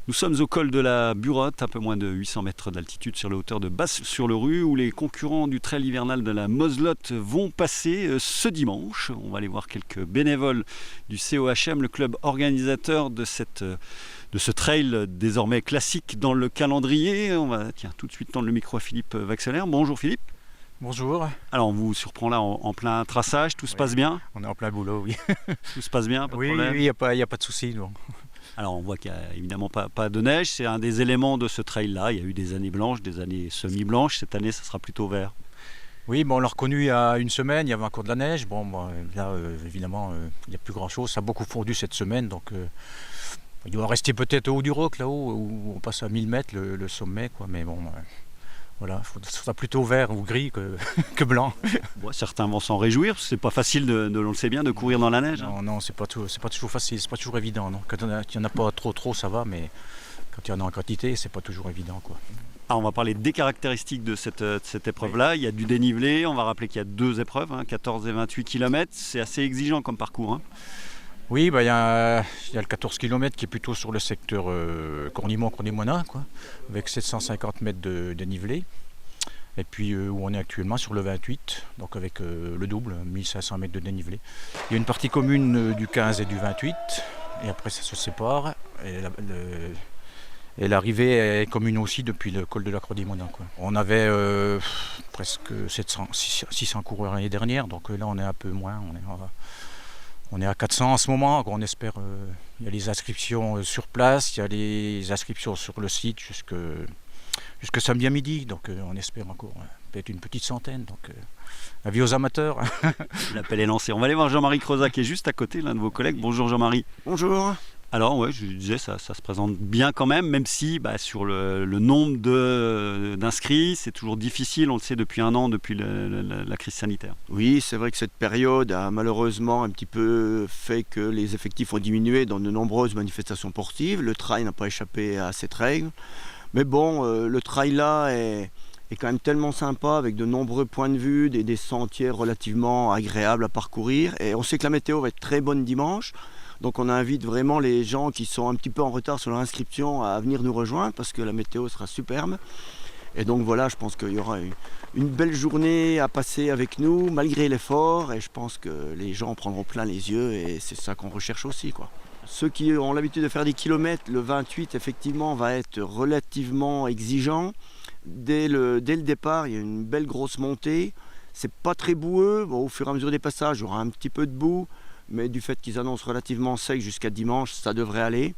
Nous sommes au col de la Burotte, un peu moins de 800 mètres d'altitude sur la hauteur de Basse-sur-le-Rue, où les concurrents du trail hivernal de la Moselotte vont passer ce dimanche. On va aller voir quelques bénévoles du COHM, le club organisateur de ce trail désormais classique dans le calendrier. On va tout de suite tendre le micro à Philippe Vaxelaire. Bonjour Philippe. Bonjour. Alors on vous surprend là en plein traçage, tout se passe bien? On est en plein boulot, oui. Tout se passe bien, pas de Oui, problème? il n'y a pas de souci. Non. Alors on voit qu'il n'y a évidemment pas de neige, c'est un des éléments de ce trail-là. Il y a eu des années blanches, des années semi-blanches. Cette année, ça sera plutôt vert. Oui, on l'a reconnu il y a une semaine, il y avait encore de la neige. Là, évidemment, il n'y a plus grand-chose. Ça a beaucoup fondu cette semaine, donc il doit rester peut-être au haut du roc, là-haut, où on passe à 1000 mètres le sommet, quoi. Mais bon, voilà, ça sera plutôt vert ou gris que blanc. Bon, certains vont s'en réjouir, parce que c'est pas facile, on le sait bien, de courir dans la neige. Non, c'est pas toujours facile, c'est pas toujours évident. Non. Quand il n'y en a pas trop, ça va, mais quand il y en a en quantité, c'est pas toujours évident, quoi. Alors on va parler des caractéristiques de cette épreuve-là. Il y a du dénivelé, on va rappeler qu'il y a deux épreuves, 14 et 28 km. C'est assez exigeant comme parcours. Oui, il y a le 14 km qui est plutôt sur le secteur Cornimont-Cornimonin, quoi, avec 750 mètres de dénivelé. Et puis où on est actuellement sur le 28, donc avec le double, 1500 mètres de dénivelé. Il y a une partie commune du 15 et du 28, et après ça se sépare. Et l'arrivée est commune aussi depuis le col de la Croix-des-Moulins, quoi. On avait presque 600 coureurs l'année dernière, donc là on est un peu moins. On est à 400 en ce moment, on espère. Il y a les inscriptions sur place, il y a les inscriptions sur le site jusque samedi à midi, donc on espère encore peut-être une petite centaine. Donc avis aux amateurs. L'appel est lancé. On va aller voir Jean-Marie Crozat qui est juste à côté, l'un de vos collègues. Bonjour Jean-Marie. Bonjour. Alors ouais, je disais, ça se présente bien quand même si sur le nombre d'inscrits, c'est toujours difficile, on le sait depuis un an, depuis la crise sanitaire. Oui, c'est vrai que cette période a malheureusement un petit peu fait que les effectifs ont diminué dans de nombreuses manifestations sportives. Le trail n'a pas échappé à cette règle. Mais bon, le trail là est quand même tellement sympa, avec de nombreux points de vue, des sentiers relativement agréables à parcourir. Et on sait que la météo va être très bonne dimanche. Donc on invite vraiment les gens qui sont un petit peu en retard sur leur inscription à venir nous rejoindre, parce que la météo sera superbe. Et donc voilà, je pense qu'il y aura une belle journée à passer avec nous, malgré l'effort. Et je pense que les gens en prendront plein les yeux, et c'est ça qu'on recherche aussi, quoi. Ceux qui ont l'habitude de faire des kilomètres, le 28 effectivement va être relativement exigeant. Dès le départ, il y a une belle grosse montée. C'est pas très boueux. Bon, au fur et à mesure des passages, il y aura un petit peu de boue. Mais du fait qu'ils annoncent relativement sec jusqu'à dimanche, ça devrait aller.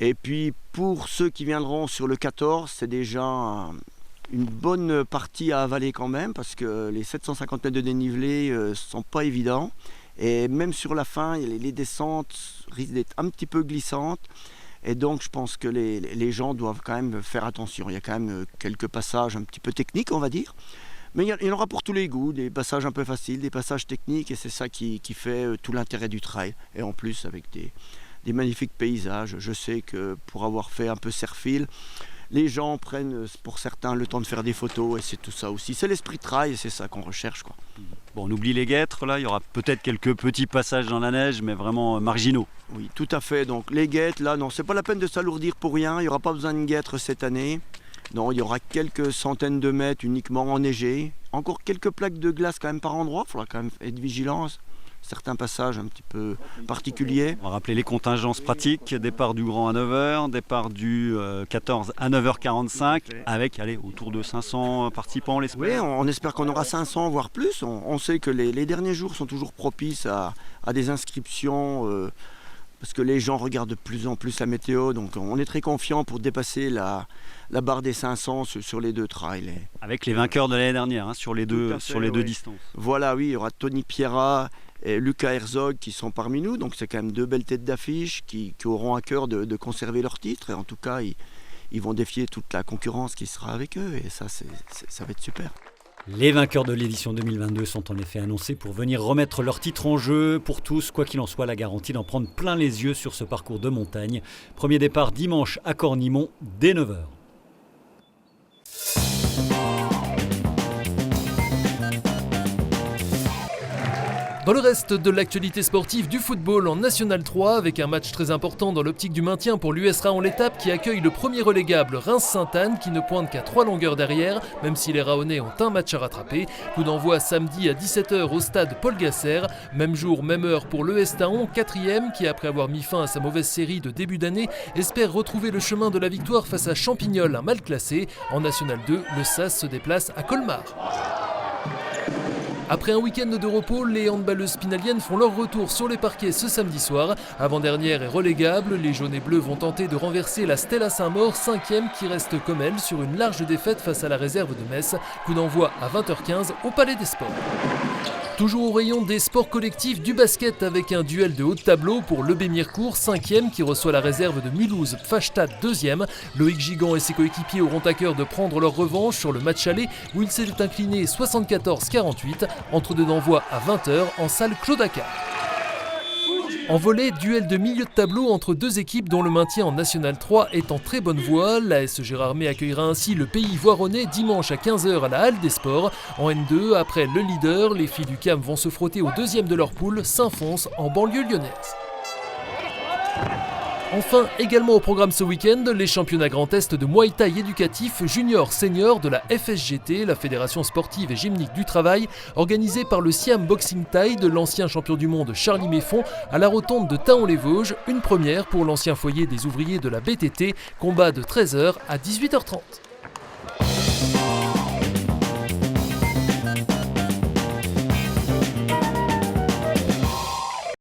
Et puis pour ceux qui viendront sur le 14, c'est déjà une bonne partie à avaler quand même, parce que les 750 mètres de dénivelé ne sont pas évidents. Et même sur la fin, les descentes risquent d'être un petit peu glissantes. Et donc je pense que les gens doivent quand même faire attention. Il y a quand même quelques passages un petit peu techniques, on va dire. Mais il y en aura pour tous les goûts, des passages un peu faciles, des passages techniques, et c'est ça qui fait tout l'intérêt du trail. Et en plus avec des magnifiques paysages. Je sais que pour avoir fait un peu Serfil, les gens prennent pour certains le temps de faire des photos, et c'est tout ça aussi. C'est l'esprit trail, et c'est ça qu'on recherche, quoi. Bon, on oublie les guêtres, là, il y aura peut-être quelques petits passages dans la neige, mais vraiment marginaux. Oui, tout à fait. Donc les guêtres, là, non, c'est pas la peine de s'alourdir pour rien. Il n'y aura pas besoin de guêtres cette année. Non, il y aura quelques centaines de mètres uniquement enneigés. Encore quelques plaques de glace quand même par endroit. Il faudra quand même être vigilant. Certains passages un petit peu particuliers. On va rappeler les contingences pratiques. Départ du Grand à 9h, départ du 14 à 9h45, avec autour de 500 participants, on l'espère. Oui, on espère qu'on aura 500, voire plus. On sait que les derniers jours sont toujours propices à des inscriptions, parce que les gens regardent de plus en plus la météo. Donc on est très confiant pour dépasser la barre des 500 sur les deux trails. Avec les vainqueurs de l'année dernière, sur les deux distances. Voilà, oui, il y aura Tony Pierrat et Lucas Herzog qui sont parmi nous. Donc c'est quand même deux belles têtes d'affiche qui auront à cœur de conserver leur titre. Et en tout cas, ils vont défier toute la concurrence qui sera avec eux. Et ça, ça va être super. Les vainqueurs de l'édition 2022 sont en effet annoncés pour venir remettre leur titre en jeu. Pour tous, quoi qu'il en soit, la garantie d'en prendre plein les yeux sur ce parcours de montagne. Premier départ dimanche à Cornimont dès 9h. Dans le reste de l'actualité sportive du football en National 3, avec un match très important dans l'optique du maintien pour l'US Raon l'étape qui accueille le premier relégable Reims-Sainte-Anne qui ne pointe qu'à 3 longueurs derrière, même si les Raonais ont un match à rattraper. Coup d'envoi samedi à 17h au stade Paul Gasser. Même jour, même heure pour l'ES Taon, 4e, qui après avoir mis fin à sa mauvaise série de début d'année, espère retrouver le chemin de la victoire face à Champignol, un mal classé. En National 2, le SAS se déplace à Colmar. Après un week-end de repos, les handballeuses pinaliennes font leur retour sur les parquets ce samedi soir. Avant-dernière et relégable, les jaunes et bleus vont tenter de renverser la Stella Saint-Maur, 5e, qui reste comme elle sur une large défaite face à la réserve de Metz. Coup d'envoi à 20h15 au Palais des Sports. Toujours au rayon des sports collectifs du basket avec un duel de haut de tableau pour Le Bémircourt, 5e, qui reçoit la réserve de Mulhouse, Pfastatt 2e. Loïc Gigant et ses coéquipiers auront à cœur de prendre leur revanche sur le match aller où il s'était incliné 74-48, entre deux d'envoi à 20h en salle Claude Accard. En volley, duel de milieu de tableau entre deux équipes dont le maintien en National 3 est en très bonne voie. L'AS Gérardmer accueillera ainsi le Pays Voironnais dimanche à 15h à la Halle des Sports. En N2, après le leader, les filles du CAM vont se frotter au 2e de leur poule, Saint-Fons, en banlieue lyonnaise. Enfin, également au programme ce week-end, les championnats Grand Est de Muay Thai éducatif junior-senior de la FSGT, la Fédération sportive et gymnique du travail, organisée par le Siam Boxing Thai de l'ancien champion du monde Charlie Méfon à la rotonde de Taon-les-Vosges, une première pour l'ancien foyer des ouvriers de la BTT, combat de 13h à 18h30.